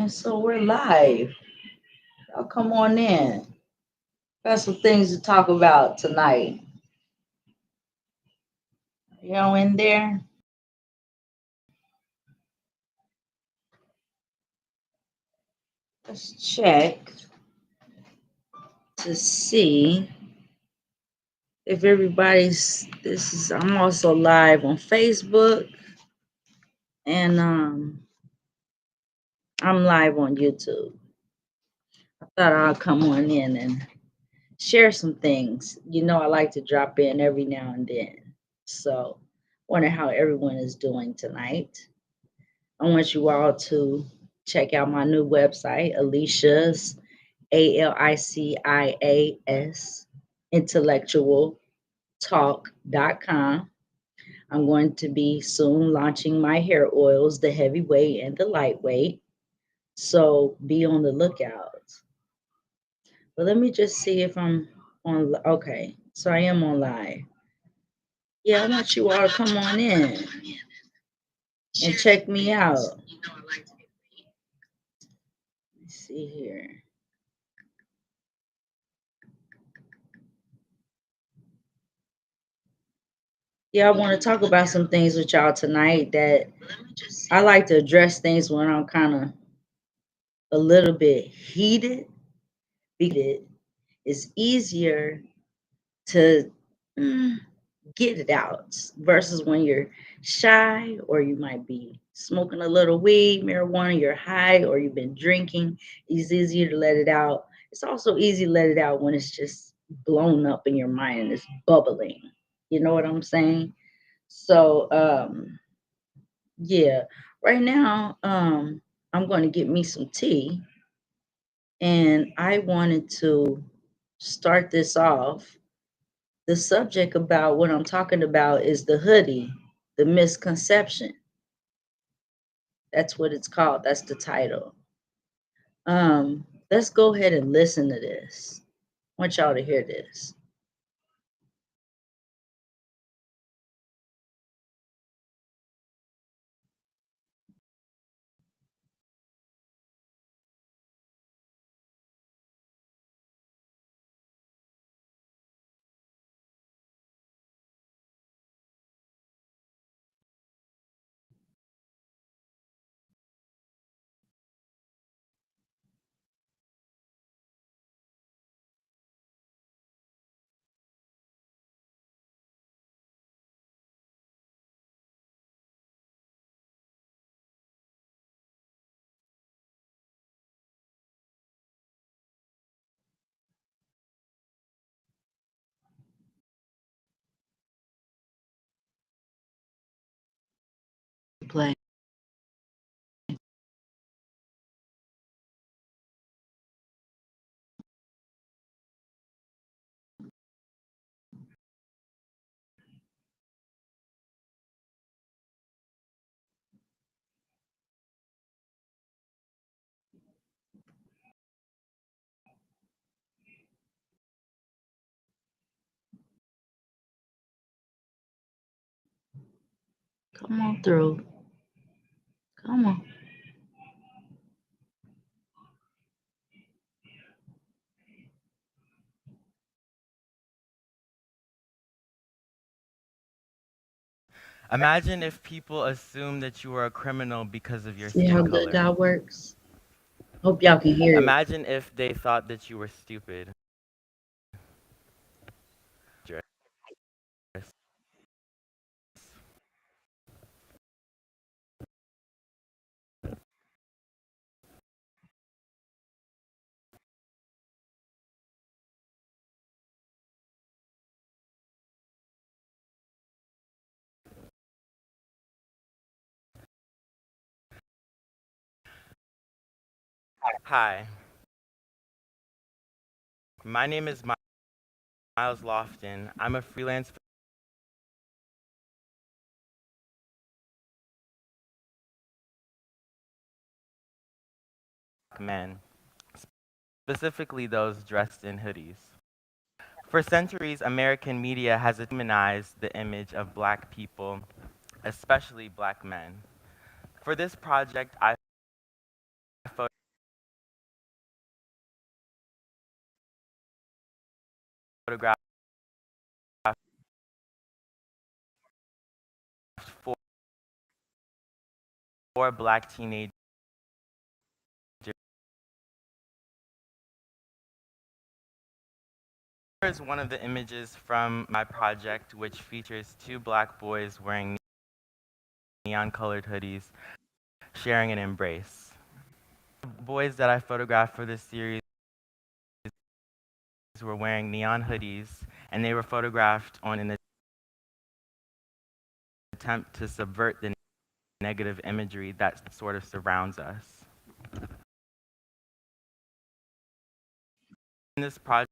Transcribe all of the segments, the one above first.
And so we're live. Y'all come on in. Got some things to talk about tonight. Y'all in there? Let's check to see if everybody's this is I'm also live on Facebook and I'm live on YouTube. I thought I'd come on in and share some things. You know I like to drop in every now and then. So wonder how everyone is doing tonight. I want you all to check out my new website, Alicia's ALICIAS intellectual talk.com. I'm going to be soon launching my hair oils, the heavyweight and the lightweight. So be on the lookout. But let me just see if I'm on. Okay, so I am on live. Yeah, I want you all to come on in and check me out. Let's see here. Yeah, I want to talk about some things with y'all tonight that I like to address things when I'm kind of a little bit heated because it's easier to mm, get it out versus when you're shy or you might be smoking a little weed, marijuana, you're high or you've been drinking. It's easier to let it out. It's also easy to let it out when it's just blown up in your mind and it's bubbling. You know what I'm saying? So, yeah, right now, I'm going to get me some tea, and I wanted to start this off. The subject about what I'm talking about is the hoodie, the misconception. That's what it's called. That's the title. Let's go ahead and listen to this. I want y'all to hear this. Play. Come on through. Come on. Imagine if people assumed that you were a criminal because of your See how skin good color. God works? Hope y'all can hear it. Imagine if they thought that you were stupid. Hi, my name is Miles Lofton. I'm a freelance man, specifically those dressed in hoodies. For centuries, American media has demonized the image of black people, especially black men. For this project, I photographed four black teenagers. Here's one of the images from my project, which features two black boys wearing neon-colored hoodies, sharing an embrace. The boys that I photographed for this series were wearing neon hoodies, and they were photographed on an attempt to subvert the negative imagery that sort of surrounds us. In this project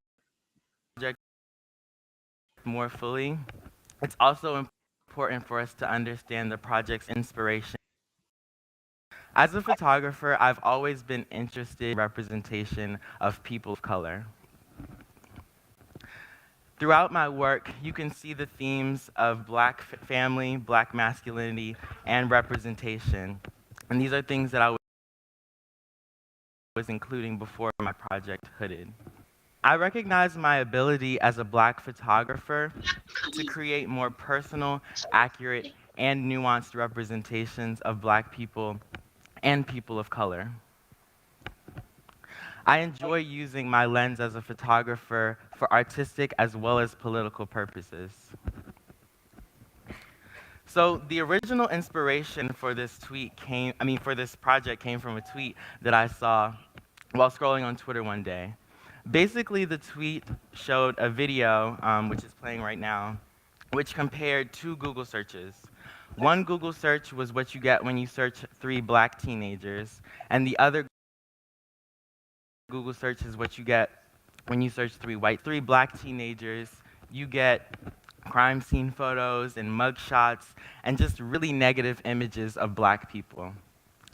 more fully, it's also important for us to understand the project's inspiration. As a photographer, I've always been interested in representation of people of color. Throughout my work, you can see the themes of black family, black masculinity, and representation. And these are things that I was including before my project Hooded. I recognize my ability as a black photographer to create more personal, accurate, and nuanced representations of black people and people of color. I enjoy using my lens as a photographer for artistic as well as political purposes. So the original inspiration for this for this project came from a tweet that I saw while scrolling on Twitter one day. Basically, the tweet showed a video, which is playing right now, which compared two Google searches. One Google search was what you get when you search 3 black teenagers, and the other Google search is what you get when you search 3 black teenagers. You get crime scene photos and mugshots and just really negative images of black people.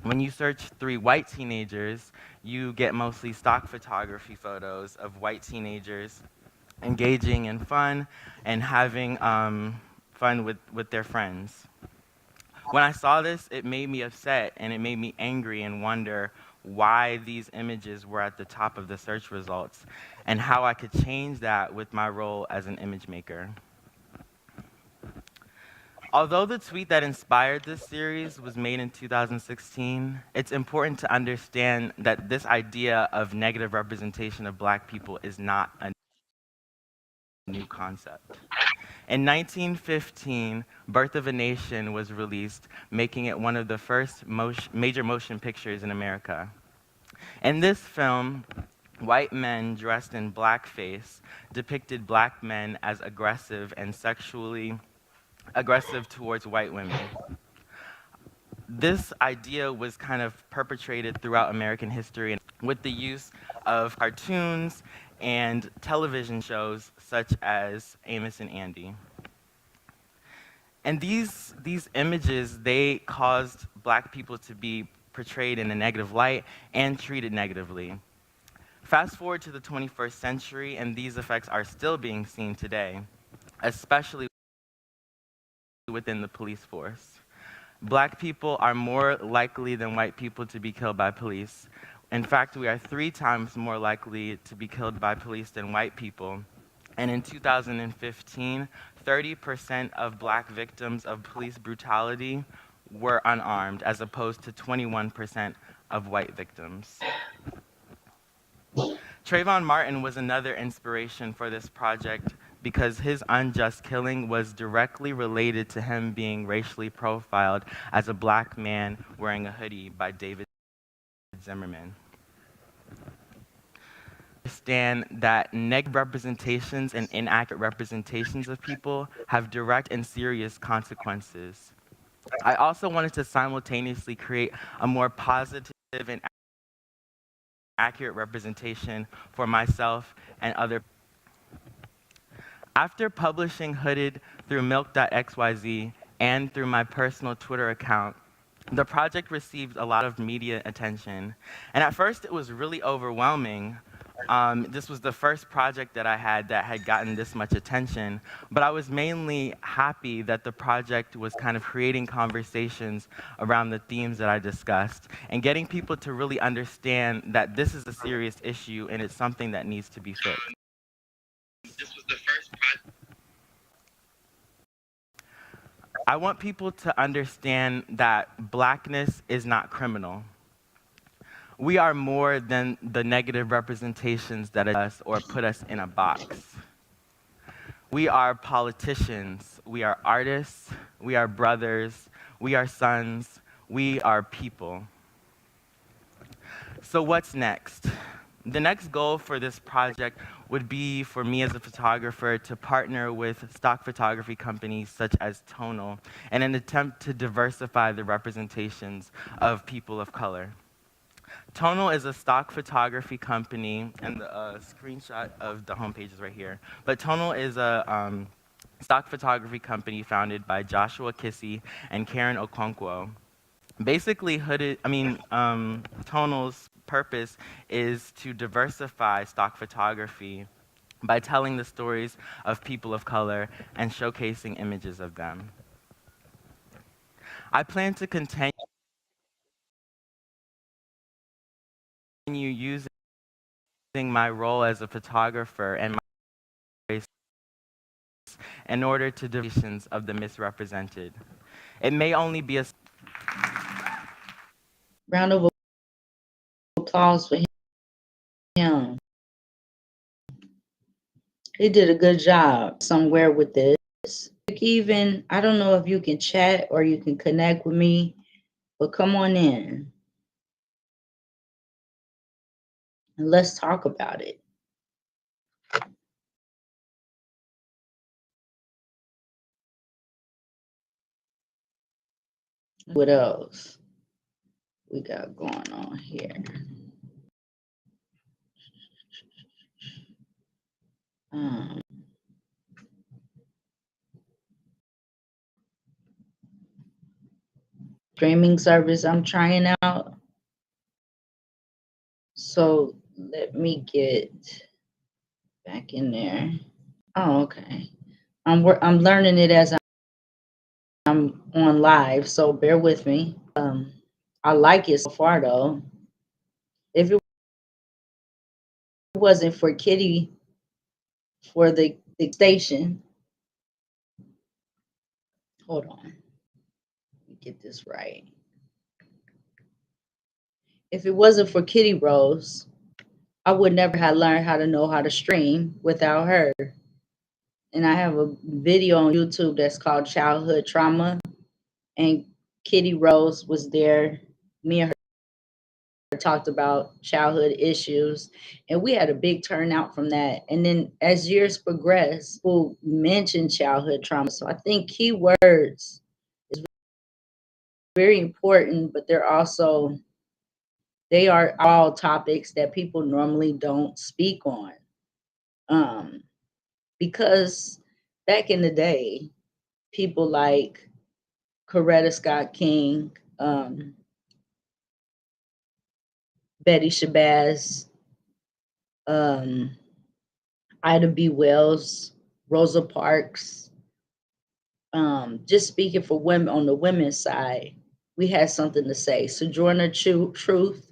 When you search 3 white teenagers, you get mostly stock photography photos of white teenagers engaging in fun and having fun with their friends. When I saw this, it made me upset and it made me angry and wonder why these images were at the top of the search results and how I could change that with my role as an image maker. Although the tweet that inspired this series was made in 2016, it's important to understand that this idea of negative representation of black people is not a new concept. In 1915, Birth of a Nation was released, making it one of the first major motion pictures in America. In this film, white men dressed in blackface depicted black men as aggressive and sexually aggressive towards white women. This idea was kind of perpetrated throughout American history with the use of cartoons and television shows such as Amos and Andy. And these images, they caused black people to be portrayed in a negative light and treated negatively. Fast forward to the 21st century, and these effects are still being seen today, especially within the police force. Black people are more likely than white people to be killed by police. In fact, we are 3 times more likely to be killed by police than white people. And in 2015, 30% of black victims of police brutality were unarmed, as opposed to 21% of white victims. Trayvon Martin was another inspiration for this project because his unjust killing was directly related to him being racially profiled as a black man wearing a hoodie by David Zimmerman. Understand that negative representations and inaccurate representations of people have direct and serious consequences. I also wanted to simultaneously create a more positive and accurate representation for myself and other. After publishing Hooded through milk.xyz and through my personal Twitter account, the project received a lot of media attention. And at first it was really overwhelming. This was the first project that I had that had gotten this much attention, but I was mainly happy that the project was kind of creating conversations around the themes that I discussed and getting people to really understand that this is a serious issue and it's something that needs to be fixed. I want people to understand that blackness is not criminal. We are more than the negative representations that us or put us in a box. We are politicians, we are artists, we are brothers, we are sons, we are people. So what's next? The next goal for this project would be for me as a photographer to partner with stock photography companies such as Tonal in an attempt to diversify the representations of people of color. Tonal is a stock photography company, and the screenshot of the homepage is right here. But Tonal is a stock photography company founded by Joshua Kissy and Karen Okonkwo. Basically, Tonal's purpose is to diversify stock photography by telling the stories of people of color and showcasing images of them. I plan to continue using my role as a photographer and my voice in order to divisions of the misrepresented. It may only be a Round of applause for him. He did a good job somewhere with this. Even, I don't know if you can chat or you can connect with me, but come on in and let's talk about it. What else we got going on here? Um, Streaming service I'm trying out. So let me get back in there. Oh, okay. I'm learning it as I'm on live, so bear with me. I like it so far though. If it wasn't for Kitty for the station, hold on, let me get this right. If it wasn't for Kitty Rose, I would never have learned how to know how to stream without her. And I have a video on YouTube that's called Childhood Trauma, and Kitty Rose was there. Me and her talked about childhood issues, and we had a big turnout from that. And then as years progressed, people mentioned childhood trauma. So I think keywords is very important, but they are all topics that people normally don't speak on. Um, because back in the day, people like Coretta Scott King, Betty Shabazz, um, Ida B. Wells, Rosa Parks. Just speaking for women on the women's side, we had something to say. Sojourner Truth,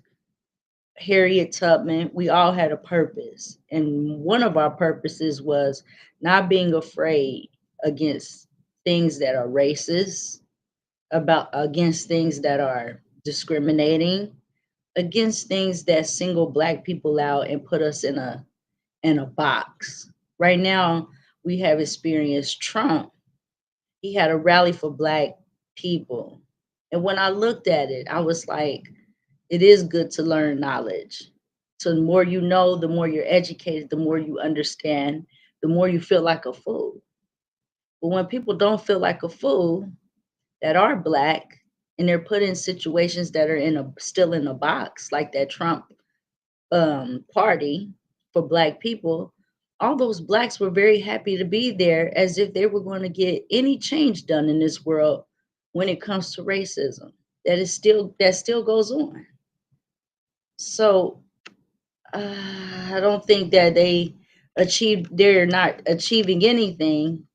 Harriet Tubman, we all had a purpose. And one of our purposes was not being afraid against things that are racist, against things that are discriminating, against things that single black people out and put us in a box. Right now, we have experienced Trump. He had a rally for black people. And when I looked at it, I was like, it is good to learn knowledge. So the more you know, the more you're educated, the more you understand, the more you feel like a fool. But when people don't feel like a fool that are black and they're put in situations that are still in a box, like that Trump party for black people, all those blacks were very happy to be there as if they were going to get any change done in this world when it comes to racism. That still goes on. So I don't think that they're not achieving anything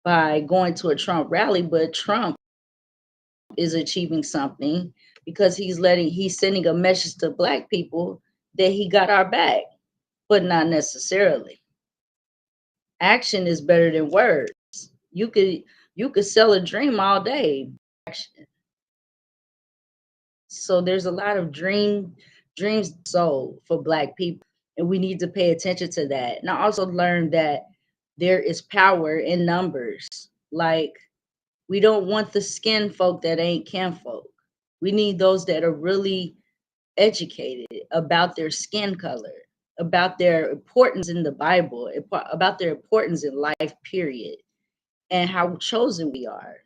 by going to a Trump rally, but Trump is achieving something because he's sending a message to black people that he got our back, but not necessarily. Action is better than words. You could You could sell a dream all day. So there's a lot of dreams sold for black people, and we need to pay attention to that. And I also learned that there is power in numbers. Like, we don't want the skin folk that ain't kin folk. We need those that are really educated about their skin color, about their importance in the Bible, about their importance in life, period, and how chosen we are,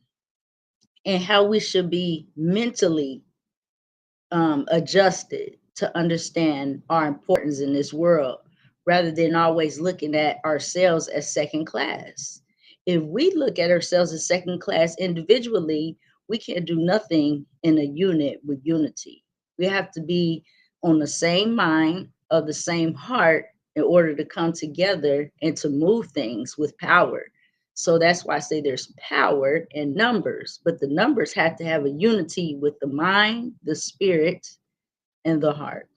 and how we should be mentally adjusted to understand our importance in this world rather than always looking at ourselves as second class. If we look at ourselves as second class individually, we can't do nothing in a unit with unity. We have to be on the same mind, of the same heart, in order to come together and to move things with power. So that's why I say there's power in numbers, but the numbers have to have a unity with the mind, the spirit, and the heart.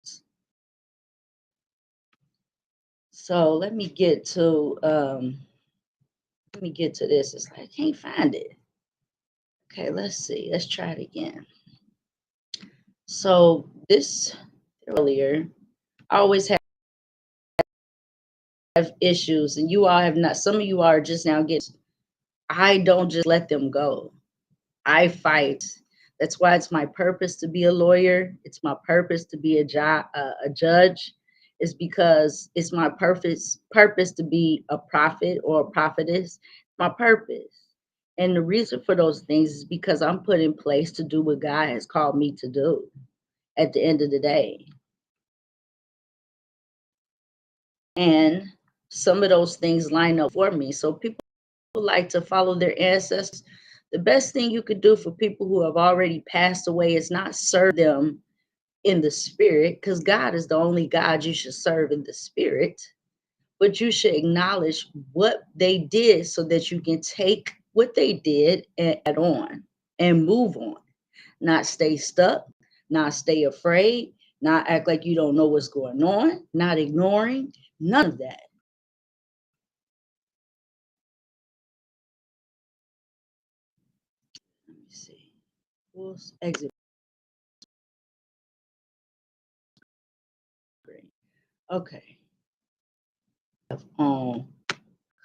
So let me get to this. It's like I can't find it. Okay, let's see. Let's try it again. So this earlier, I always have issues, and you all have not. Some of you are just now getting. I don't just let them go. I fight. That's why it's my purpose to be a lawyer. It's my purpose to be a judge. It's because it's my purpose to be a prophet or a prophetess. My purpose. And the reason for those things is because I'm put in place to do what God has called me to do at the end of the day. And some of those things line up for me. So people like to follow their ancestors. The best thing you could do for people who have already passed away is not serve them in the spirit, because God is the only God you should serve in the spirit, but you should acknowledge what they did so that you can take what they did and add on and move on, not stay stuck, not stay afraid, not act like you don't know what's going on, not ignoring, none of that. Let me see. We'll exit. Okay.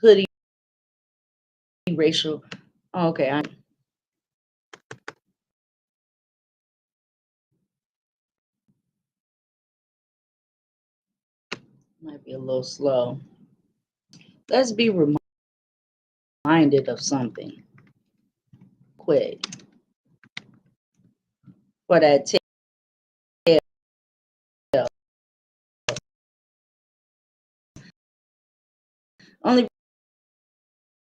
Hoodie racial. Okay, I might be a little slow. Let's be reminded of something quick for that tale. Only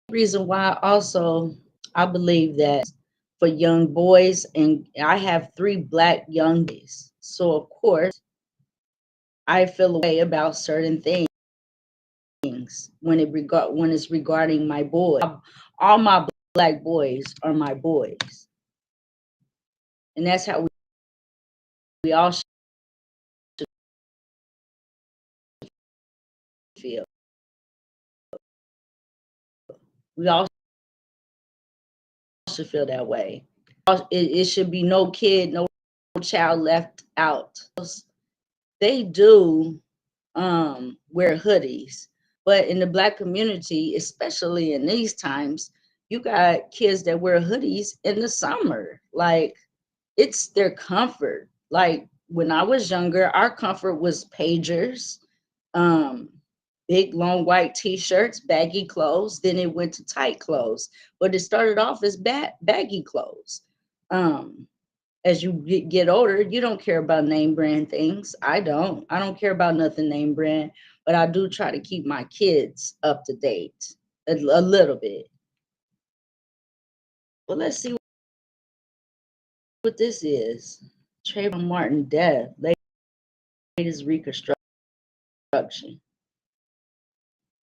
reason why also I believe that for young boys, and I have three black young boys. So of course I feel a way about certain things when it's regarding my boy. All my black boys are my boys. And that's how we all should feel. We all should feel that way. It should be no kid, no child left out. They do wear hoodies, but in the black community, especially in these times, you got kids that wear hoodies in the summer. Like, it's their comfort. Like, when I was younger, our comfort was pagers, um, big long white t-shirts, baggy clothes. Then it went to tight clothes, but it started off as baggy clothes. Um, as you get older, you don't care about name brand things. I don't care about nothing name brand, but I do try to keep my kids up to date a little bit. Well, let's see what this is. Trayvon Martin death, latest reconstruction.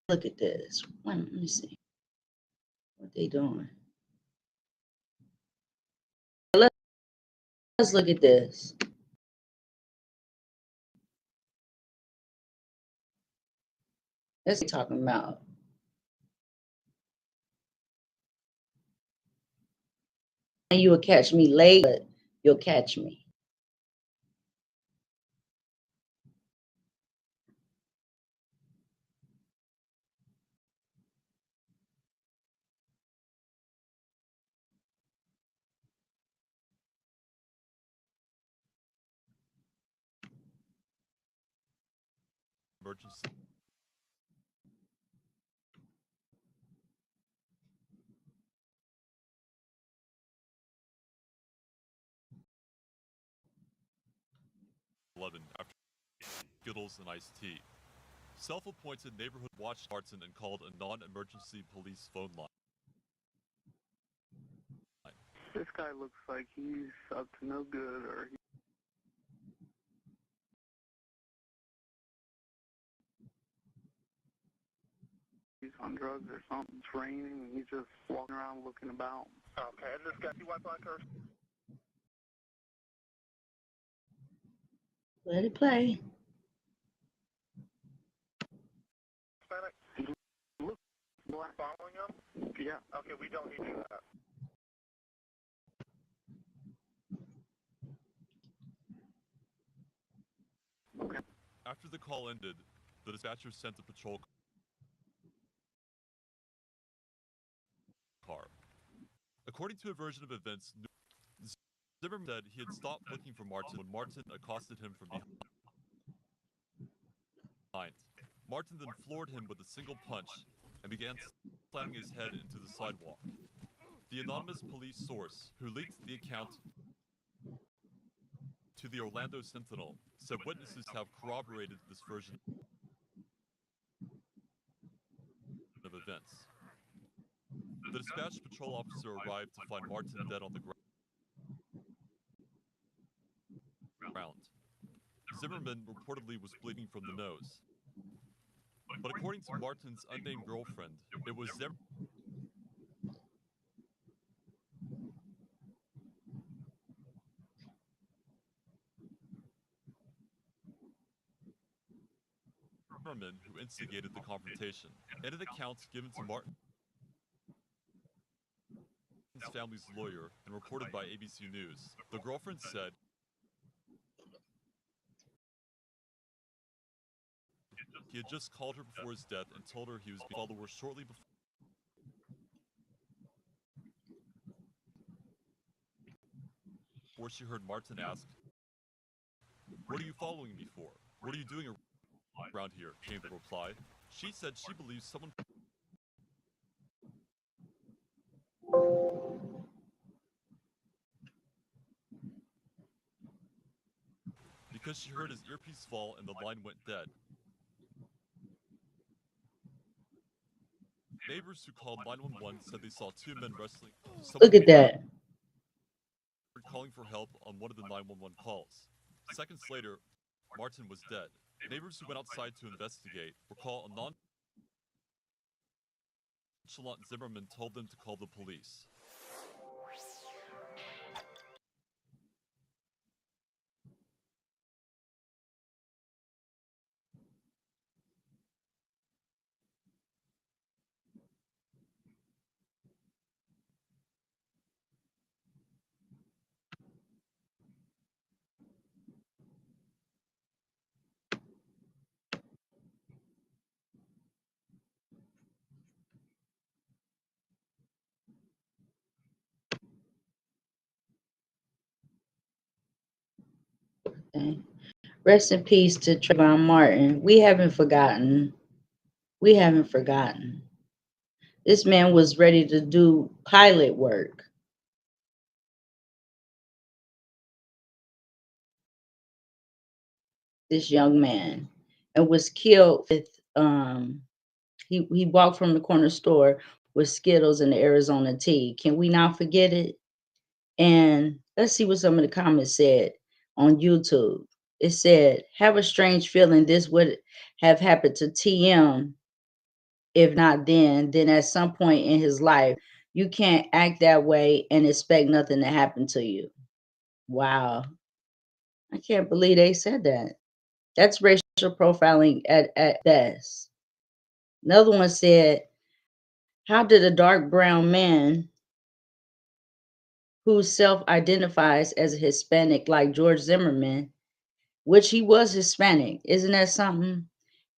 Look at this. Let me see what they doing. Let's look at this. Let's see talking about. You will catch me late, but you'll catch me. Emergency 11 after Skittles and iced tea. Self-appointed neighborhood watch Martin and called a non-emergency police phone line. This guy looks like he's up to no good, or he's on drugs or something. It's raining and he's just walking around looking about. Okay, and this guy, he white black her. Let it play. Hispanic? He looks black. Following him? Yeah. Okay, we don't need to do that. Okay. After the call ended, the dispatcher sent a patrol car. According to a version of events, Zimmerman said he had stopped looking for Martin when Martin accosted him from behind. Martin then floored him with a single punch and began slamming his head into the sidewalk. The anonymous police source, who leaked the account to the Orlando Sentinel, said witnesses have corroborated this version of events. The dispatch patrol officer arrived to find Martin dead on the ground. Zimmerman reportedly was bleeding from the nose. But according to Martin's unnamed girlfriend, it was Zimmerman who instigated the confrontation. In an account given to Martin's family's lawyer and reported by ABC News, the girlfriend said he had just called her before his death and told her he was being followed shortly before she heard Martin ask, "What are you following me for? What are you doing around here?" came the reply. She said she believes someone because she heard his earpiece fall and the line went dead. Neighbors who called 911 said they saw two men wrestling. Someone Look at that. calling for help on one of the 911 calls. Seconds later, Martin was dead. Neighbors who went outside to investigate recall a nonchalant Zimmerman told them to call the police. Okay. Rest in peace to Trayvon Martin. We haven't forgotten. We haven't forgotten. This man was ready to do pilot work. This young man, and was killed with he walked from the corner store with Skittles and the Arizona tea. Can we not forget it? And let's see what some of the comments said on YouTube. It said, have a strange feeling this would have happened to TM. If not then at some point in his life, you can't act that way and expect nothing to happen to you. Wow. I can't believe they said that. That's racial profiling at best. Another one said, how did a dark brown man who self identifies as a Hispanic, like George Zimmerman, which he was Hispanic. Isn't that something?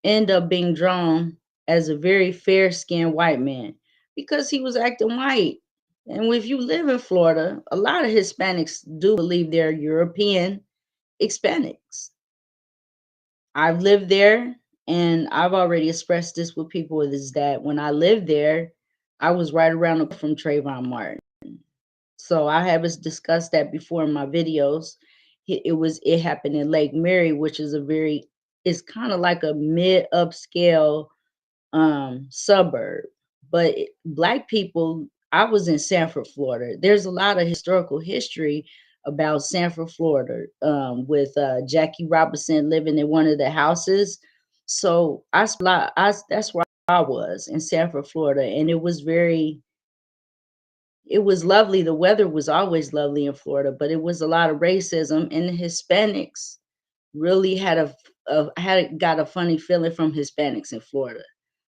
End up being drawn as a very fair skinned white man because he was acting white. And if you live in Florida, a lot of Hispanics do believe they're European Hispanics. I've lived there and I've already expressed this with people is that when I lived there, I was right around the corner from Trayvon Martin. So I have discussed that before in my videos. It happened in Lake Mary, which is a very it's kind of like a mid upscale suburb. But black people, I was in Sanford, Florida. There's a lot of historical history about Sanford, Florida, with Jackie Robinson living in one of the houses. So that's where I was in Sanford, Florida, and it was lovely. The weather was always lovely in Florida, but it was a lot of racism, and the Hispanics really got a funny feeling from Hispanics in Florida.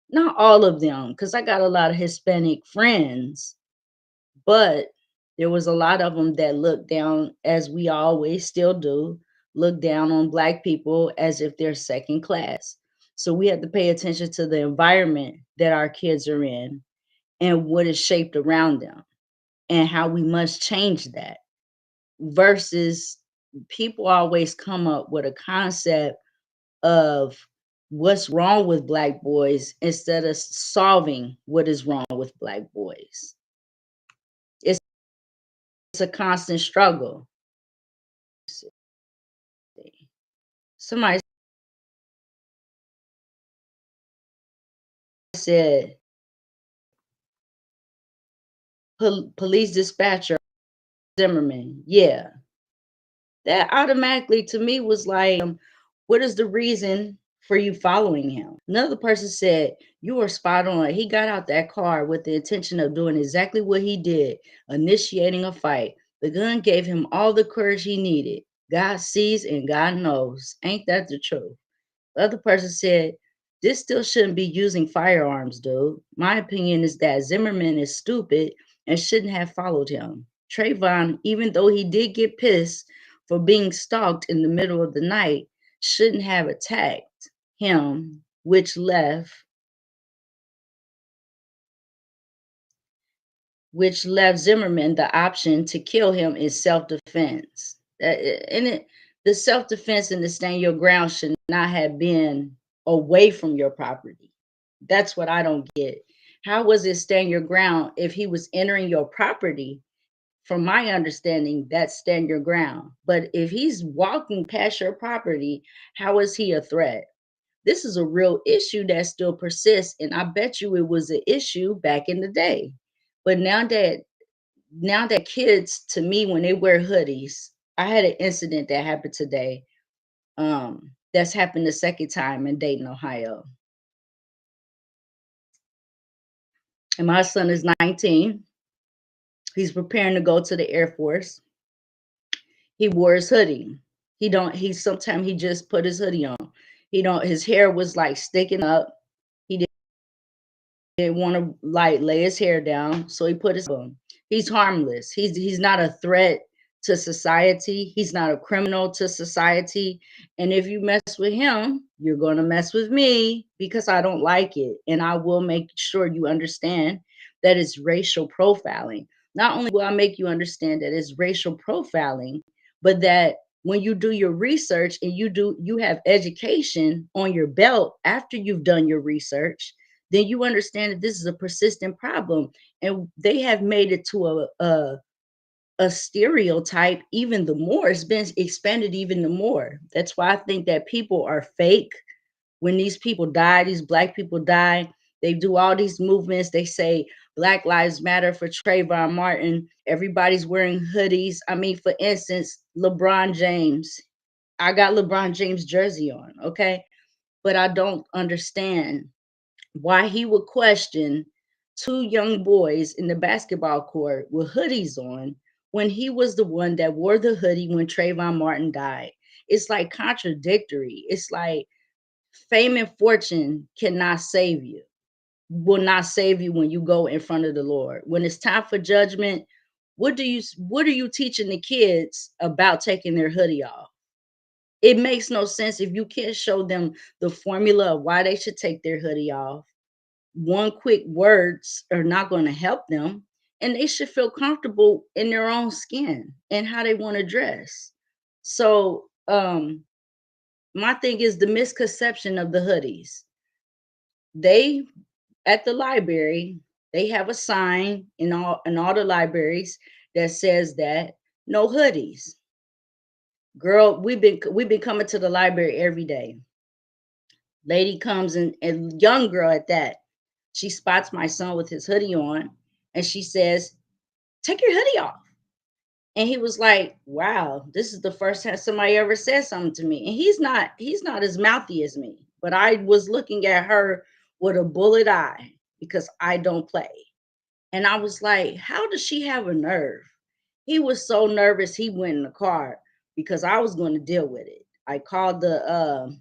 Not all of them, because I got a lot of Hispanic friends, but there was a lot of them that looked down, as we always still do, look down on black people as if they're second class. So we have to pay attention to the environment that our kids are in and what is shaped around them and how we must change that versus people always come up with a concept of what's wrong with black boys instead of solving what is wrong with black boys. It's a constant struggle. Somebody said police dispatcher Zimmerman. Yeah, that automatically to me was like, what is the reason for you following him? Another person said, you are spot on. He got out that car with the intention of doing exactly what he did, initiating a fight. The gun gave him all the courage he needed. God sees and God knows. Ain't that the truth? The other person said, this still shouldn't be using firearms, dude. My opinion is that Zimmerman is stupid and shouldn't have followed him. Trayvon, even though he did get pissed for being stalked in the middle of the night, shouldn't have attacked him, which left Zimmerman the option to kill him in self-defense. The self-defense and the stand your ground should not have been away from your property. That's what I don't get. How was it stand your ground if he was entering your property? From my understanding, that's stand your ground. But if he's walking past your property, how is he a threat? This is a real issue that still persists, and I bet you it was an issue back in the day. But now that kids, to me, when they wear hoodies, I had an incident that happened today. That's happened the second time in Dayton, Ohio. And my son is 19. He's preparing to go to the Air Force. He wore his hoodie. He sometimes he just put his hoodie on. His hair was like sticking up. He didn't want to like lay his hair down, so he put his on. He's harmless. He's not a threat to society. He's not a criminal to society. And if you mess with him, you're going to mess with me because I don't like it. And I will make sure you understand that it's racial profiling. Not only will I make you understand that it's racial profiling, but that when you do your research and you have education on your belt after you've done your research, then you understand that this is a persistent problem, and they have made it to a stereotype even the more. It's been expanded even the more. That's why I think that people are fake. When these people die, these black people die, they do all these movements. They say Black Lives Matter for Trayvon Martin. Everybody's wearing hoodies. I mean, for instance, LeBron James. I got LeBron James jersey on, okay? But I don't understand why he would question two young boys in the basketball court with hoodies on when he was the one that wore the hoodie when Trayvon Martin died. It's like contradictory. It's like fame and fortune cannot save you, will not save you when you go in front of the Lord. When it's time for judgment, what are you teaching the kids about taking their hoodie off? It makes no sense if you can't show them the formula of why they should take their hoodie off. One quick words are not going to help them, and they should feel comfortable in their own skin and how they want to dress. So my thing is the misconception of the hoodies. They at the library, they have a sign in all the libraries that says that no hoodies. Girl, we've been coming to the library every day. Lady comes in, a young girl at that. She spots my son with his hoodie on, and she says, "Take your hoodie off." And he was like, "Wow, this is the first time somebody ever said something to me." And he's not as mouthy as me, but I was looking at her with a bullet eye because I don't play. And I was like, "How does she have a nerve?" He was so nervous he went in the car because I was going to deal with it. I called the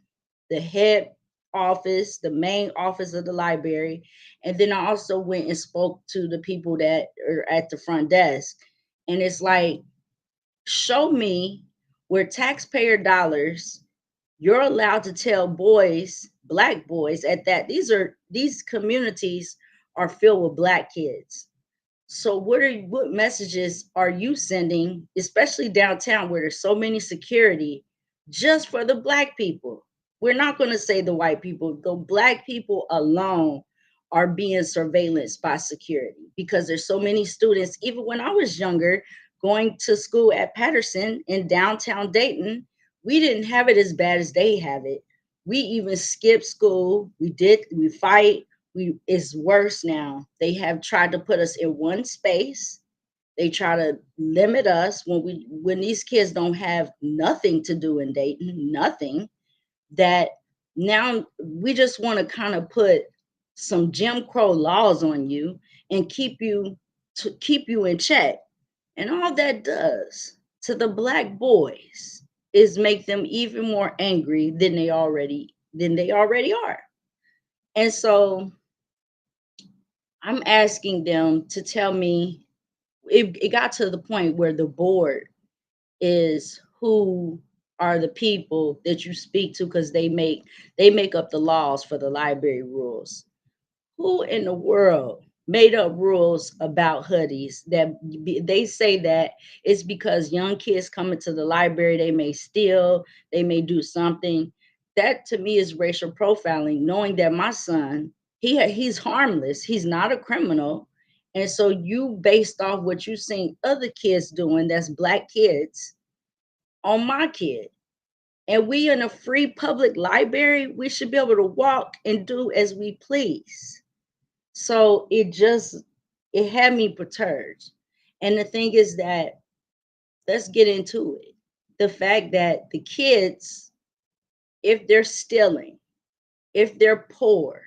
head office, the main office of the library, and then I also went and spoke to the people that are at the front desk. And it's like, show me where taxpayer dollars you're allowed to tell boys, black boys at that, these communities are filled with black kids. So what messages are you sending, especially downtown where there's so many security, just for the black people? We're not going to say the white people. The black people alone are being surveillanced by security because there's so many students. Even when I was younger, going to school at Patterson in downtown Dayton, we didn't have it as bad as they have it. We even skipped school. We fight. We it's worse now. They have tried to put us in one space. They try to limit us when these kids don't have nothing to do in Dayton, nothing. That now we just want to kind of put some Jim Crow laws on you and keep you in check. And all that does to the black boys is make them even more angry than they already are. And so I'm asking them to tell me, it got to the point where the board is who are the people that you speak to because they make up the laws for the library rules. Who in the world made up rules about hoodies that they say that it's because young kids come into the library, they may steal, they may do something. That to me is racial profiling, knowing that my son, he's harmless, he's not a criminal. And so you based off what you seen other kids doing, that's black kids, on my kid. And we in a free public library, we should be able to walk and do as we please. So it had me perturbed. And the thing is that, let's get into it. The fact that the kids, if they're stealing, if they're poor,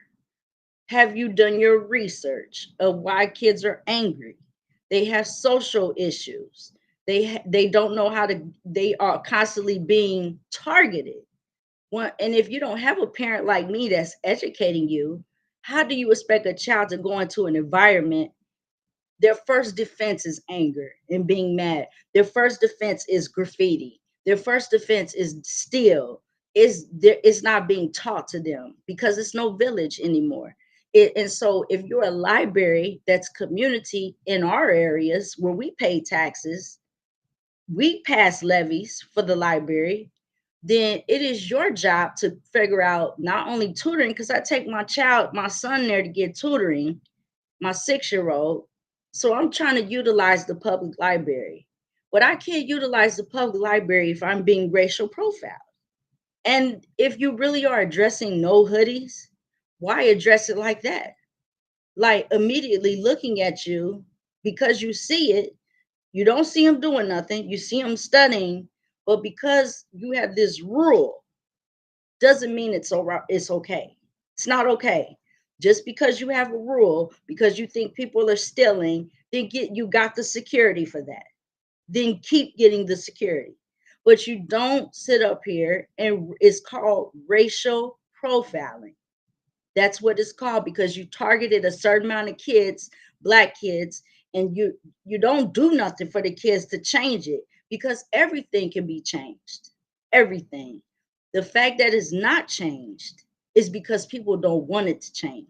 have you done your research of why kids are angry? They have social issues. They don't know how to, they are constantly being targeted. And if you don't have a parent like me that's educating you, how do you expect a child to go into an environment? Their first defense is anger and being mad. Their first defense is graffiti. Their first defense is steal. It's not being taught to them because it's no village anymore. And so if you're a library that's community in our areas where we pay taxes, we pass levies for the library, then it is your job to figure out not only tutoring, because I take my son there to get tutoring, my 6-year-old. So I'm trying to utilize the public library. But I can't utilize the public library if I'm being racial profiled. And if you really are addressing no hoodies, why address it like that? Like immediately looking at you because you see it, you don't see him doing nothing, you see him studying, but because you have this rule doesn't mean it's all right, it's okay. It's not okay. Just because you have a rule, because you think people are stealing, then you got the security for that. Then keep getting the security. But you don't sit up here, and it's called racial profiling. That's what it's called because you targeted a certain amount of kids, black kids, and you don't do nothing for the kids to change it, because everything can be changed. Everything. The fact that it's not changed is because people don't want it to change.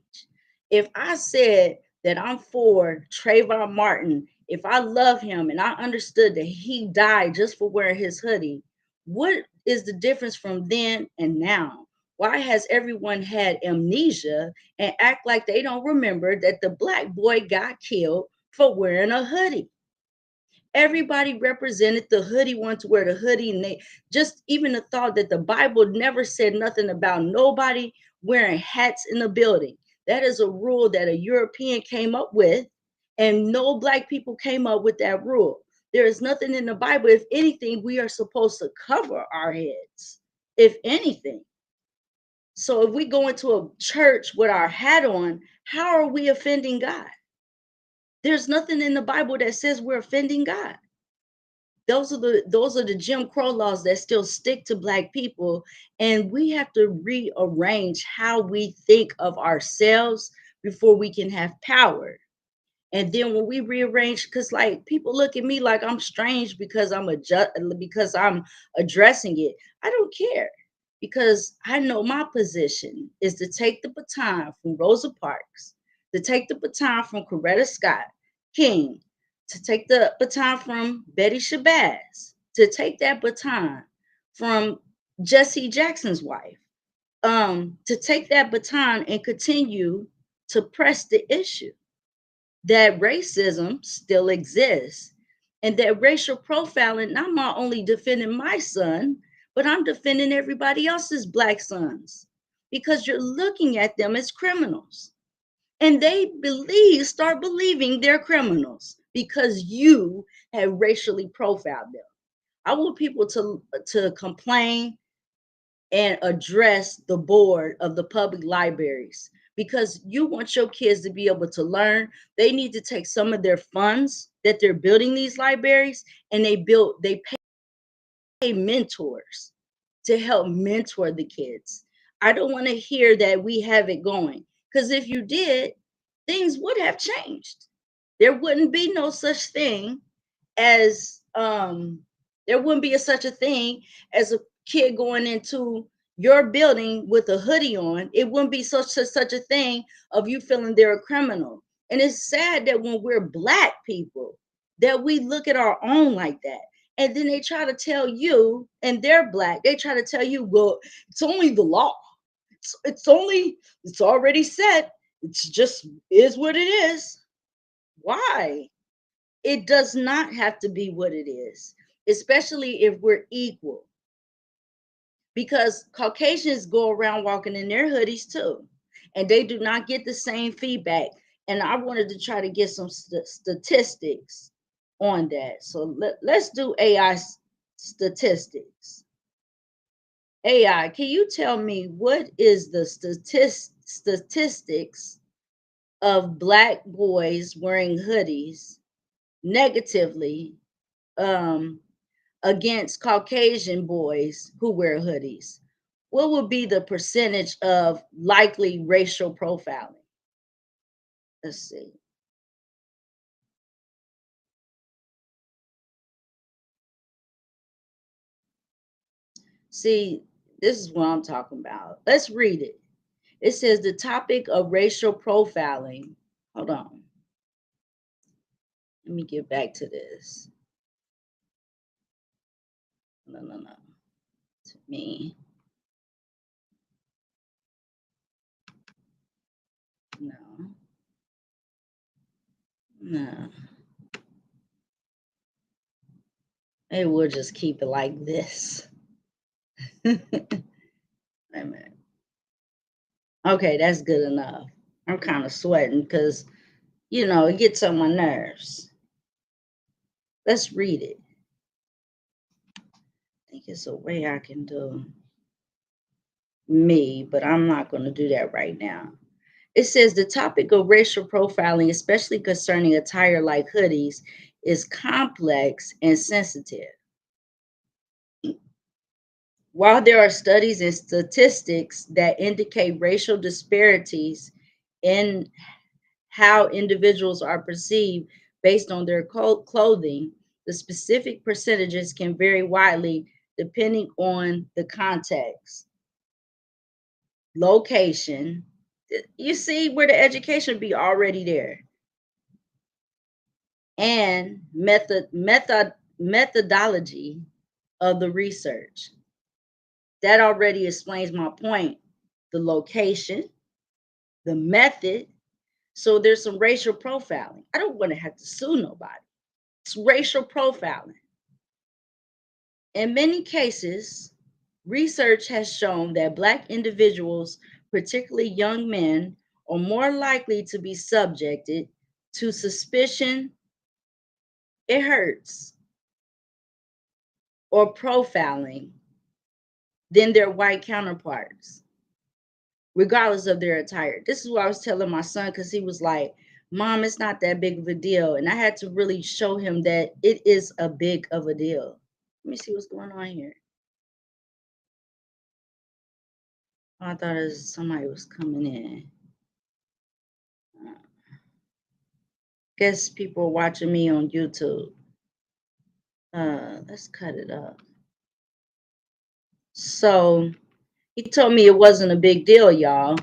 If I said that I'm for Trayvon Martin, if I love him and I understood that he died just for wearing his hoodie, what is the difference from then and now? Why has everyone had amnesia and act like they don't remember that the black boy got killed for wearing a hoodie? Everybody represented the hoodie, wanted to wear the hoodie, and they just, even the thought that the Bible never said nothing about nobody wearing hats in the building. That is a rule that a European came up with, and no black people came up with that rule. There is nothing in the Bible. If anything, we are supposed to cover our heads, if anything. So if we go into a church with our hat on, how are we offending God? There's nothing in the Bible that says we're offending God. Those are the Jim Crow laws that still stick to black people, and we have to rearrange how we think of ourselves before we can have power. And then when we rearrange, because like people look at me like I'm strange because because I'm addressing it. I don't care, because I know my position is to take the baton from Rosa Parks, to take the baton from Coretta Scott King, to take the baton from Betty Shabazz, to take that baton from Jesse Jackson's wife, to take that baton and continue to press the issue that racism still exists, and that racial profiling, I'm not only defending my son, but I'm defending everybody else's black sons, because you're looking at them as criminals, and they start believing they're criminals because you have racially profiled them. I want people to complain and address the board of the public libraries, because you want your kids to be able to learn. They need to take some of their funds that they're building these libraries, and they pay mentors to help mentor the kids. I don't want to hear that we have it going, because if you did, things would have changed. There wouldn't be no such thing as there wouldn't be such a thing as a kid going into your building with a hoodie on. It wouldn't be such a thing of you feeling they're a criminal. And it's sad that when we're black people, that we look at our own like that. And then they try to tell you, and they're black, they try to tell you, well, it's only the law. It's already set. It's just is what it is. Why? It does not have to be what it is, especially if we're equal, because Caucasians go around walking in their hoodies too, and they do not get the same feedback. And I wanted to try to get some statistics on that. So let's do AI statistics. AI, can you tell me what is the statistics of black boys wearing hoodies negatively um, against Caucasian boys who wear hoodies? What would be the percentage of likely racial profiling? Let's see. See, this is what I'm talking about. Let's read it. It says the topic of racial profiling. Hold on. Let me get back to this. No. To me. No. No. Maybe we'll just keep it like this. Wait a minute. Okay, that's good enough. I'm kind of sweating because, it gets on my nerves. Let's read it. I think it's a way I can do me, but I'm not going to do that right now. It says the topic of racial profiling, especially concerning attire like hoodies, is complex and sensitive. While there are studies and statistics that indicate racial disparities in how individuals are perceived based on their clothing. The specific percentages can vary widely depending on the context, location. You see where the education be already there, and methodology of the research. That already explains my point. The location, the method. So there's some racial profiling. I don't want to have to sue nobody. It's racial profiling. In many cases, research has shown that Black individuals, particularly young men, are more likely to be subjected to suspicion, it hurts, or profiling than their white counterparts, regardless of their attire. This is what I was telling my son because he was like, Mom, it's not that big of a deal. And I had to really show him that it is a big of a deal. Let me see what's going on here. Oh, I thought it was somebody was coming in. Guess people are watching me on YouTube. Let's cut it up. So he told me it wasn't a big deal, y'all.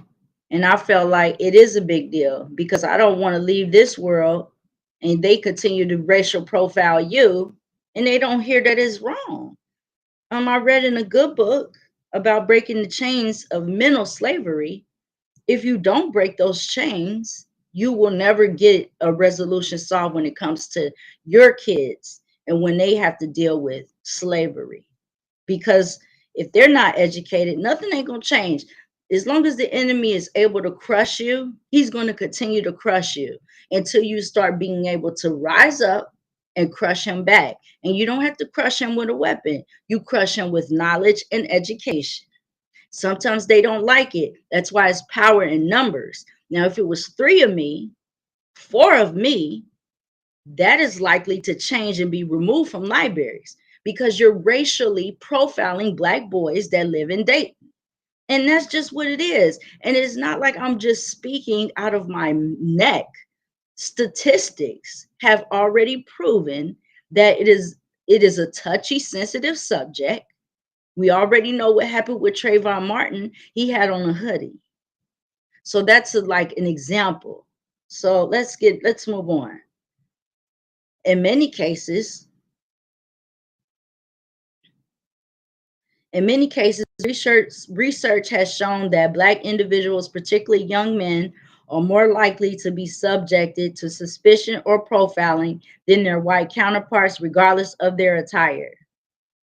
And I felt like it is a big deal because I don't want to leave this world and they continue to racial profile you and they don't hear that it's wrong. I read in a good book about breaking the chains of mental slavery. If you don't break those chains, you will never get a resolution solved when it comes to your kids and when they have to deal with slavery. Because if they're not educated, nothing ain't going to change. As long as the enemy is able to crush you, he's going to continue to crush you until you start being able to rise up and crush him back. And you don't have to crush him with a weapon. You crush him with knowledge and education. Sometimes they don't like it. That's why it's power in numbers. Now, if it was three of me, four of me, that is likely to change and be removed from libraries because you're racially profiling Black boys that live in Dayton. And that's just what it is. And it's not like I'm just speaking out of my neck. Statistics have already proven that it is a touchy, sensitive subject. We already know what happened with Trayvon Martin. He had on a hoodie. So that's like an example. So let's move on. In many cases, research has shown that Black individuals, particularly young men, are more likely to be subjected to suspicion or profiling than their white counterparts, regardless of their attire.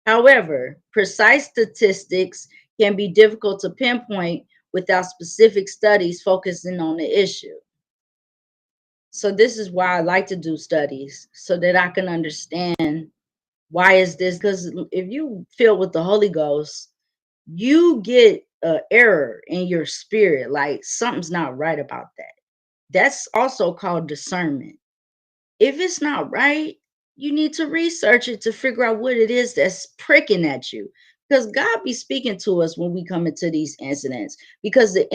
However, precise statistics can be difficult to pinpoint without specific studies focusing on the issue. So this is why I like to do studies so that I can understand why is this, because if you filled with the Holy Ghost, you get an error in your spirit, like something's not right about that. That's also called discernment. If it's not right, you need to research it to figure out what it is that's pricking at you, because God be speaking to us when we come into these incidents, because the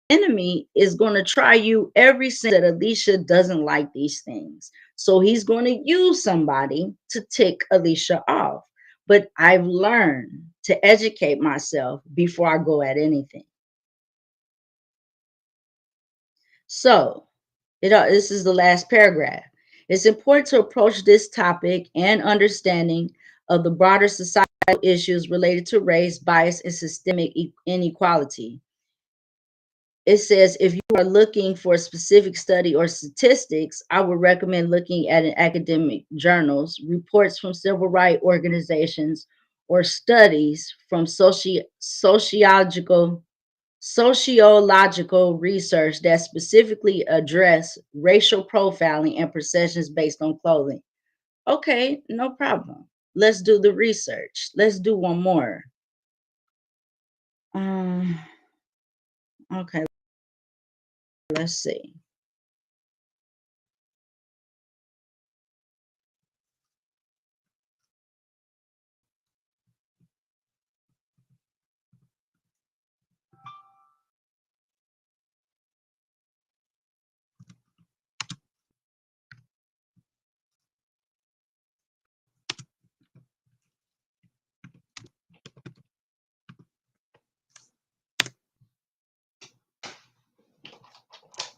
enemy is going to try you every single that Alicia doesn't like these things. So he's going to use somebody to tick Alicia off. But I've learned to educate myself before I go at anything. So this is the last paragraph. It's important to approach this topic and understanding of the broader societal issues related to race, bias, and systemic inequality. It says if you are looking for a specific study or statistics, I would recommend looking at an academic journals, reports from civil rights organizations, or studies from sociological research that specifically address racial profiling and perceptions based on clothing. Okay, no problem. Let's do the research. Let's do one more. Okay, let's see.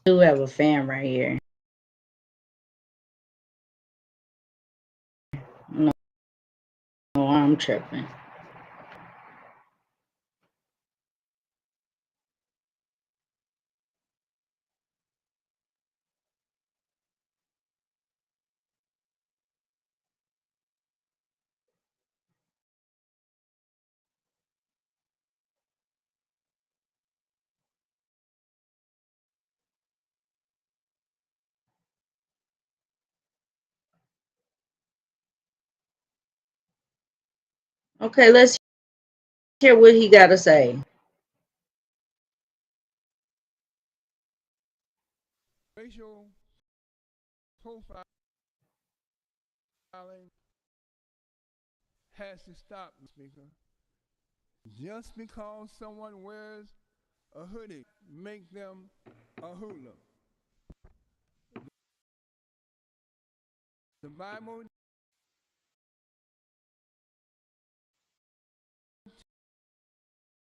do have a fan right here. No, I'm tripping. Okay, let's hear what he got to say. Racial profiling has to stop, Speaker. Just because someone wears a hoodie, make them a hoodlum. The Bible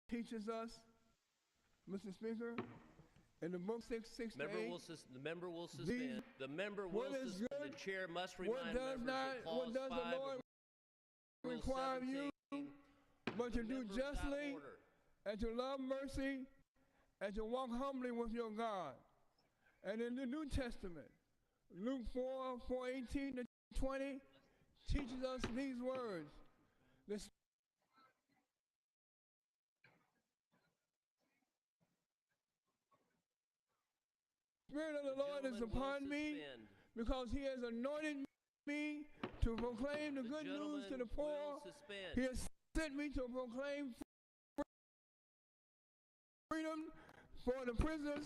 teaches us, Mr. Speaker, in the book 668, these, what is good, what does not, what does the Lord require of you, but to do justly and to love mercy and to walk humbly with your God. And in the New Testament, Luke 4:18 to 20 teaches us these words. The Spirit of the Lord is upon me because he has anointed me to proclaim the good news to the poor. He has sent me to proclaim freedom for the prisoners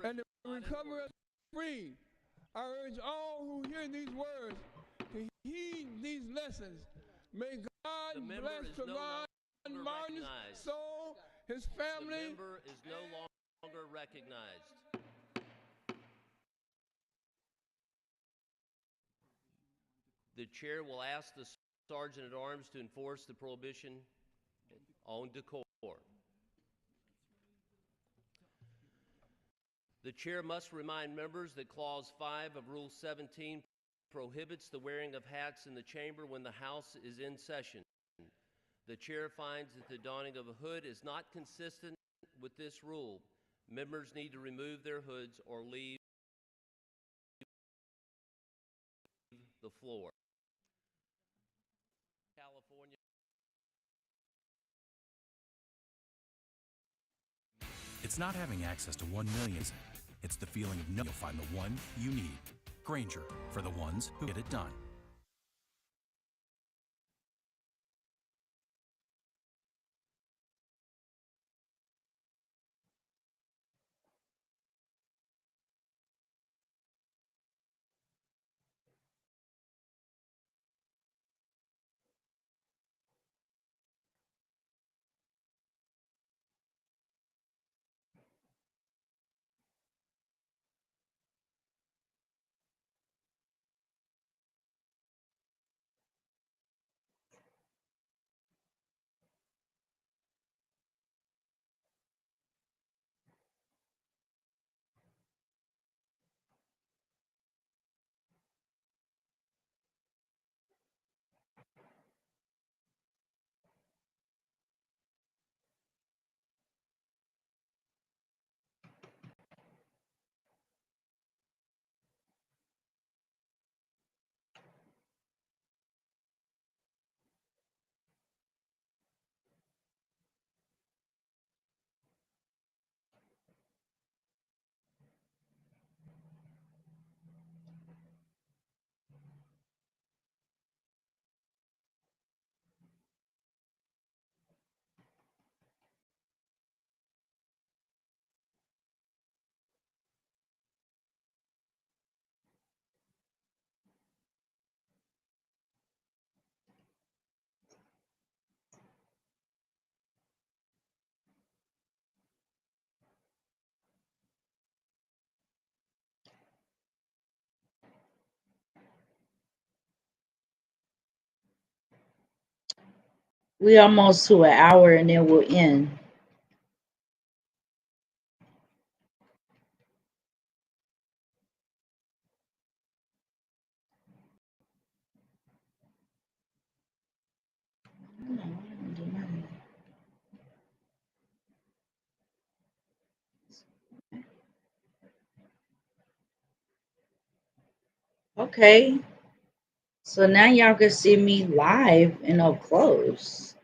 and the recovery of the free. I urge all who hear these words to heed these lessons. May God bless Trayvon Martin's soul, his family. It's not having access to 1 million. It's the feeling of knowing you'll find the one you need. Granger, for the ones who get it done. We almost to an hour and then we'll end. Okay. So now y'all can see me live and up close.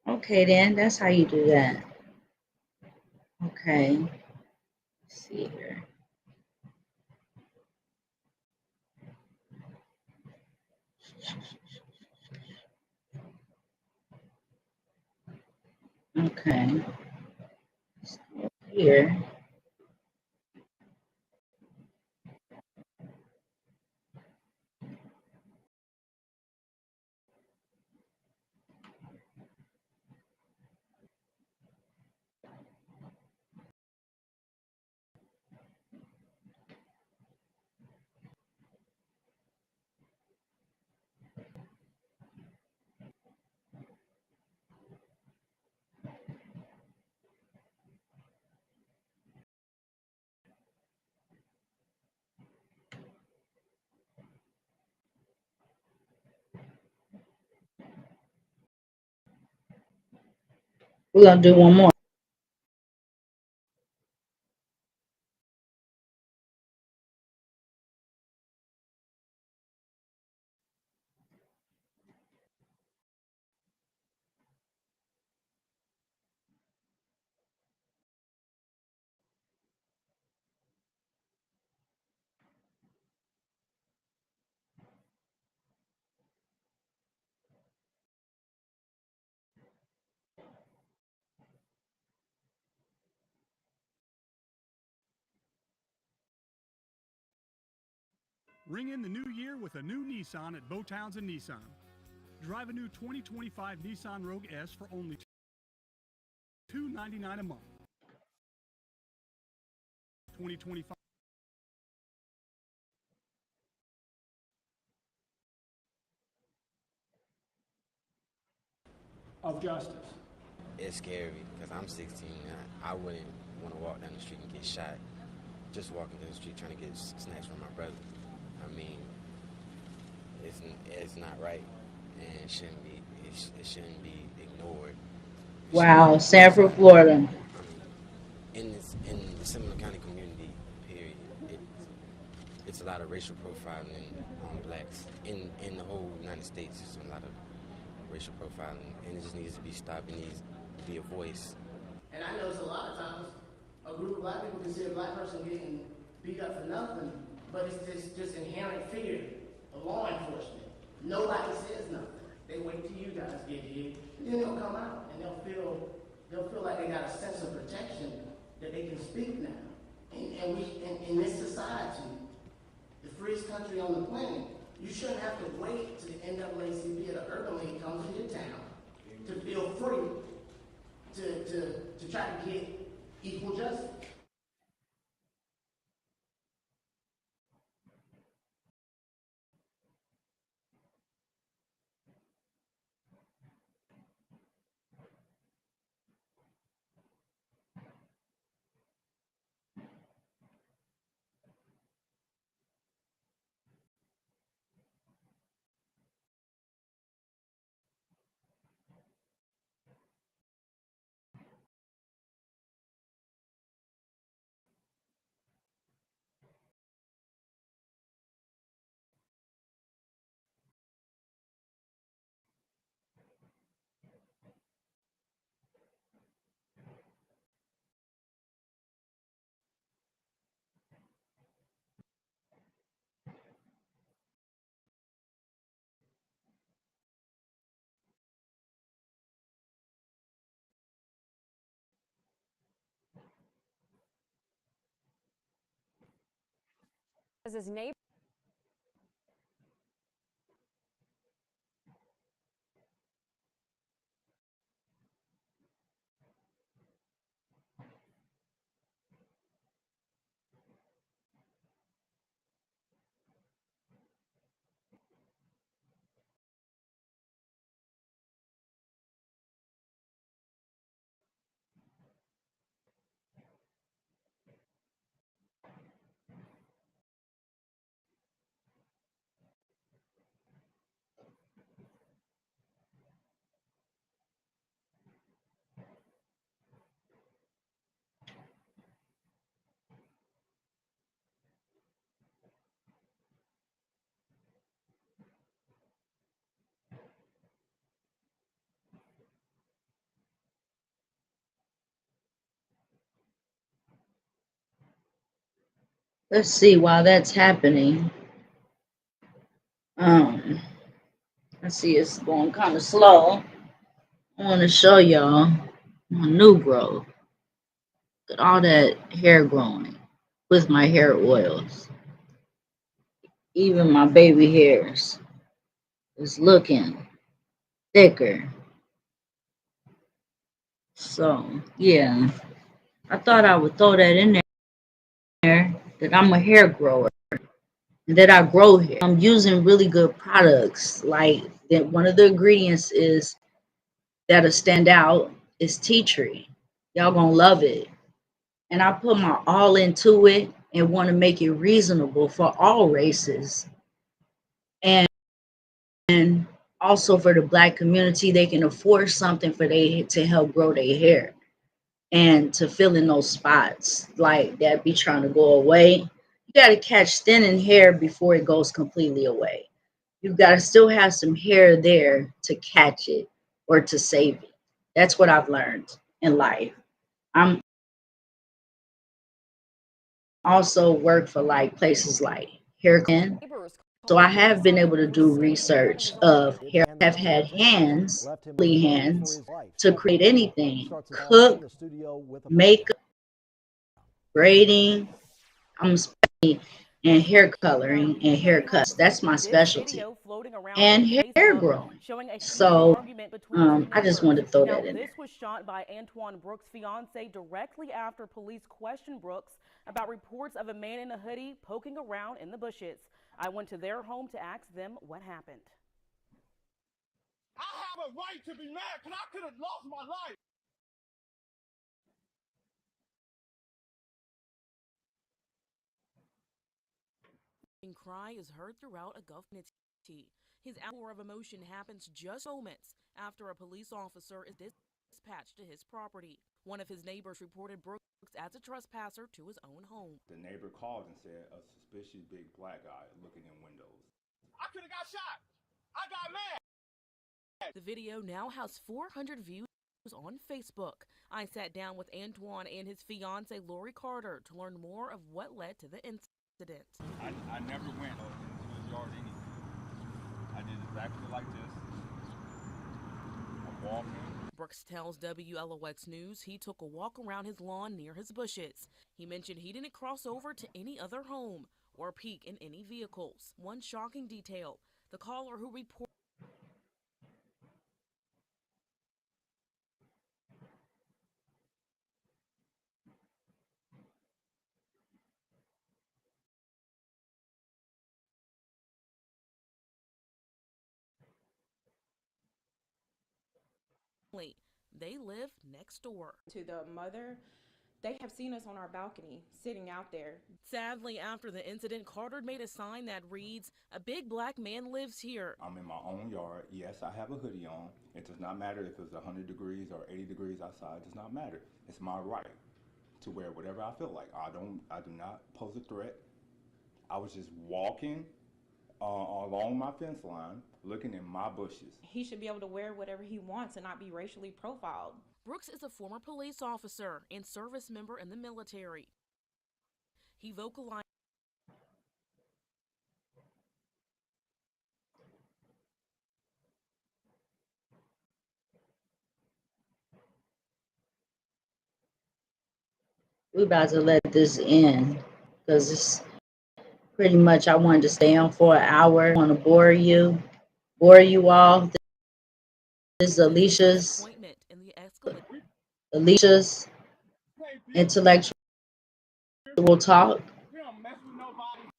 Okay, then that's how you do that. Okay. Let's see here. Okay. Here. We're gonna do one more. Ring in the new year with a new Nissan at Bo Townsend Nissan. Drive a new 2025 Nissan Rogue S for only $299 a month. 2025 of justice. It's scary because I'm 16. I wouldn't want to walk down the street and get shot. Just walking down the street trying to get snacks from my brother. I mean, it's not right, and it shouldn't be. It shouldn't be ignored. Wow, Sanford, Florida. In the Seminole County community, period, it's a lot of racial profiling on blacks. In the whole United States, there's a lot of racial profiling, and it just needs to be stopped. It needs to be a voice. And I notice a lot of times a group of black people can see a black person getting beat up for nothing, but it's just inherent fear of law enforcement. Nobody says nothing. They wait till you guys get here, and then they'll come out and they'll feel like they got a sense of protection that they can speak now. And we in this society, the freest country on the planet, you shouldn't have to wait till the NAACP or the Urban League comes to your town to feel free to try to get equal justice. His neighbor Let's see. While that's happening, um, I see it's going kind of slow. I want to show y'all my new growth. Look at all that hair growing with my hair oils. Even my baby hairs is looking thicker. So yeah, I thought I would throw that in there. That I'm a hair grower. That I grow hair. I'm using really good products. Like that, one of the ingredients is that'll stand out is tea tree. Y'all gonna love it. And I put my all into it and want to make it reasonable for all races. And also for the black community, they can afford something for they to help grow their hair and to fill in those spots like that be trying to go away. You got to catch thinning hair before it goes completely away. You've got to still have some hair there to catch it or to save it. That's what I've learned in life. I'm also work for like places like hair care. So I have been able to do research of hair. Have had hands, really hands, to create anything, cook, make, braiding. I'm specialty in hair coloring and haircuts. That's my specialty. And hair growing. So I just wanted to throw that in there. This was shot by Antoine Brooks' fiance directly after police questioned Brooks about reports of a man in a hoodie poking around in the bushes. I went to their home to ask them what happened. I have a right to be mad because I could have lost my life. Cry is heard throughout a Gulf community. His hour of emotion happens just moments after a police officer is dispatched to his property. One of his neighbors reported Brooks as a trespasser to his own home. The neighbor called and said a suspicious big black guy looking in windows. I could have got shot. I got mad. The video now has 400 views on Facebook. I sat down with Antoine and his fiance Lori Carter to learn more of what led to the incident. I never went into his yard anyway. I did exactly like this. I'm walking. Brooks tells WLOX News he took a walk around his lawn near his bushes. He mentioned he didn't cross over to any other home or peek in any vehicles. One shocking detail, the caller who reported they live next door. To the mother, they have seen us on our balcony sitting out there. Sadly, after the incident, Carter made a sign that reads, "A big black man lives here." I'm in my own yard. Yes, I have a hoodie on. It does not matter if it's 100 degrees or 80 degrees outside. It does not matter. It's my right to wear whatever I feel like. I do not pose a threat. I was just walking along my fence line, looking in my bushes. He should be able to wear whatever he wants and not be racially profiled. Brooks is a former police officer and service member in the military. He vocalized We about to let this in because it's pretty much I wanted to stay on for an hour. I want to bore you all. This is Alicia's intellectual talk. We don't mess with nobody.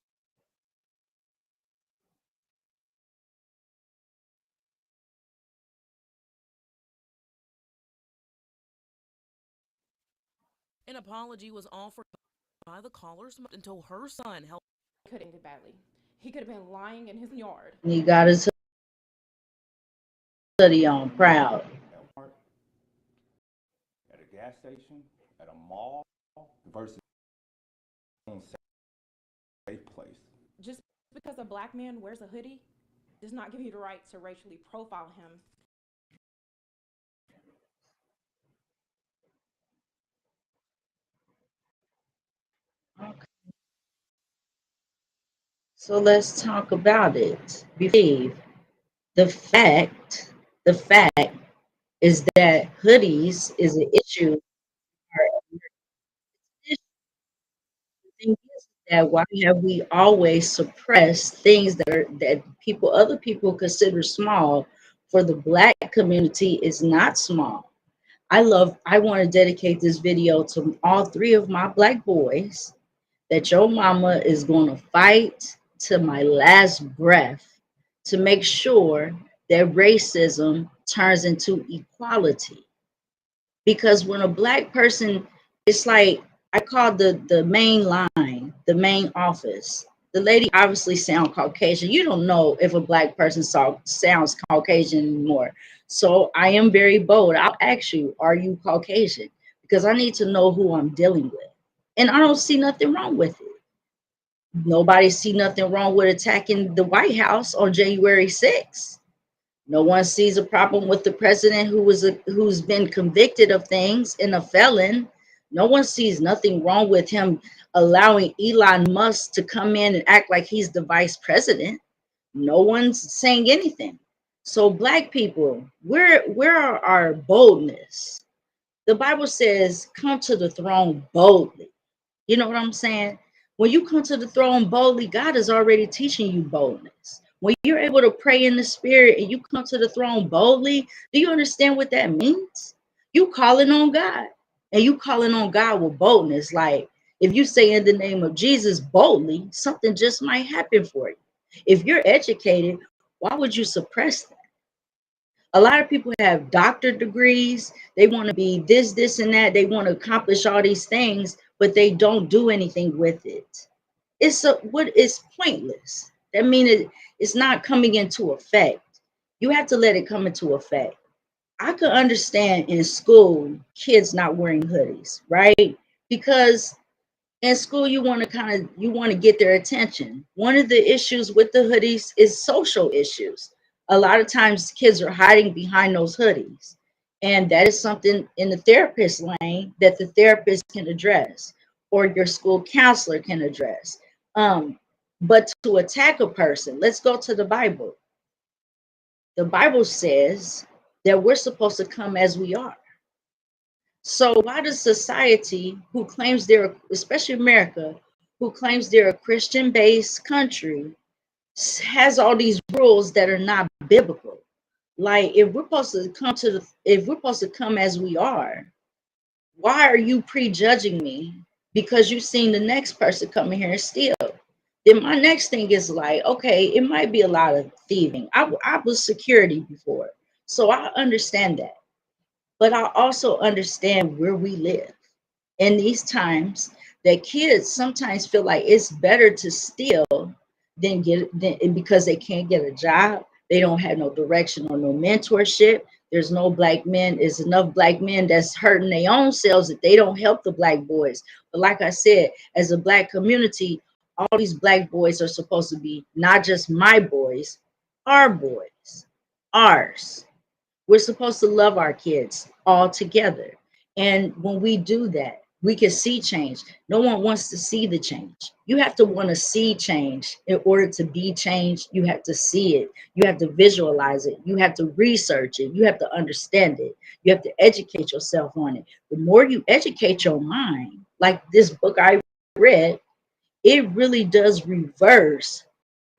an apology was offered by the caller's mother until her son helped. Couldn't do badly. He could have been lying in his yard. And he got his hoodie on, proud. At a gas station, at a mall, versus a safe place. Just because a black man wears a hoodie does not give you the right to racially profile him. Okay. So let's talk about it. Believe the fact, the fact is that hoodies is an issue. The thing is that why have we always suppressed things that people, other people consider small, for the black community is not small. I want to dedicate this video to all three of my black boys, that your mama is going to fight to my last breath to make sure that racism turns into equality. Because when a black person, it's like I called the main line, the main office. The lady obviously sound Caucasian. You don't know if a black person sounds Caucasian anymore. So I am very bold. I'll ask you, are you Caucasian? Because I need to know who I'm dealing with. And I don't see nothing wrong with it. Nobody see nothing wrong with attacking the White House on January 6th. No one sees a problem with the president who's been convicted of things and a felon. No one sees nothing wrong with him allowing Elon Musk to come in and act like he's the vice president. No one's saying anything. So black people, where are our boldness? The Bible says, come to the throne boldly. You know what I'm saying? When you come to the throne boldly, God is already teaching you boldness. When you're able to pray in the spirit and you come to the throne boldly, do you understand what that means? You calling on God, and you calling on God with boldness. Like if you say in the name of Jesus boldly, something just might happen for you. If you're educated, why would you suppress that? A lot of people have doctor degrees. They want to be this, and that. They want to accomplish all these things, but they don't do anything with it. What is pointless. That means it's not coming into effect. You have to let it come into effect. I could understand in school kids not wearing hoodies, right? Because in school you want to get their attention. One of the issues with the hoodies is social issues. A lot of times kids are hiding behind those hoodies, and that is something in the therapist lane that the therapist can address, or your school counselor can address. But to attack a person, let's go to the Bible. The Bible says that we're supposed to come as we are. So why does society, who claims they're, especially America, who claims they're a Christian-based country, has all these rules that are not biblical? Like if we're supposed to come as we are, why are you prejudging me because you've seen the next person come in here and steal? Then my next thing is like, okay, it might be a lot of thieving. I was security before, so I understand that. But I also understand where we live in these times, that kids sometimes feel like it's better to steal than because they can't get a job. They don't have no direction or no mentorship. There's no black men. There's enough black men that's hurting their own selves that they don't help the black boys. But like I said, as a black community, all these black boys are supposed to be not just my boys, our boys, ours. We're supposed to love our kids all together. And when we do that, we can see change. No one wants to see the change. You have to want to see change in order to be changed. You have to see it. You have to visualize it. You have to research it. You have to understand it. You have to educate yourself on it. The more you educate your mind, like this book I read, it really does reverse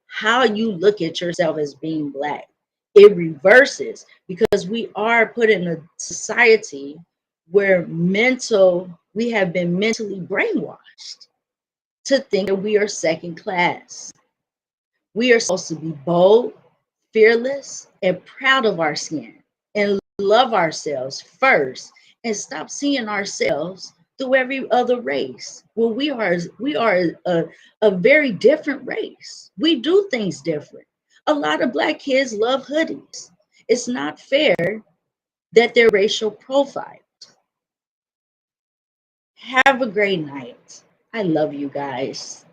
how you look at yourself as being black. It reverses because we are put in a society where we have been mentally brainwashed to think that we are second class. We are supposed to be bold, fearless, and proud of our skin, and love ourselves first, and stop seeing ourselves through every other race. Well, we are a very different race. We do things different. A lot of black kids love hoodies. It's not fair that they're racial profiled. Have a great night. I love you guys.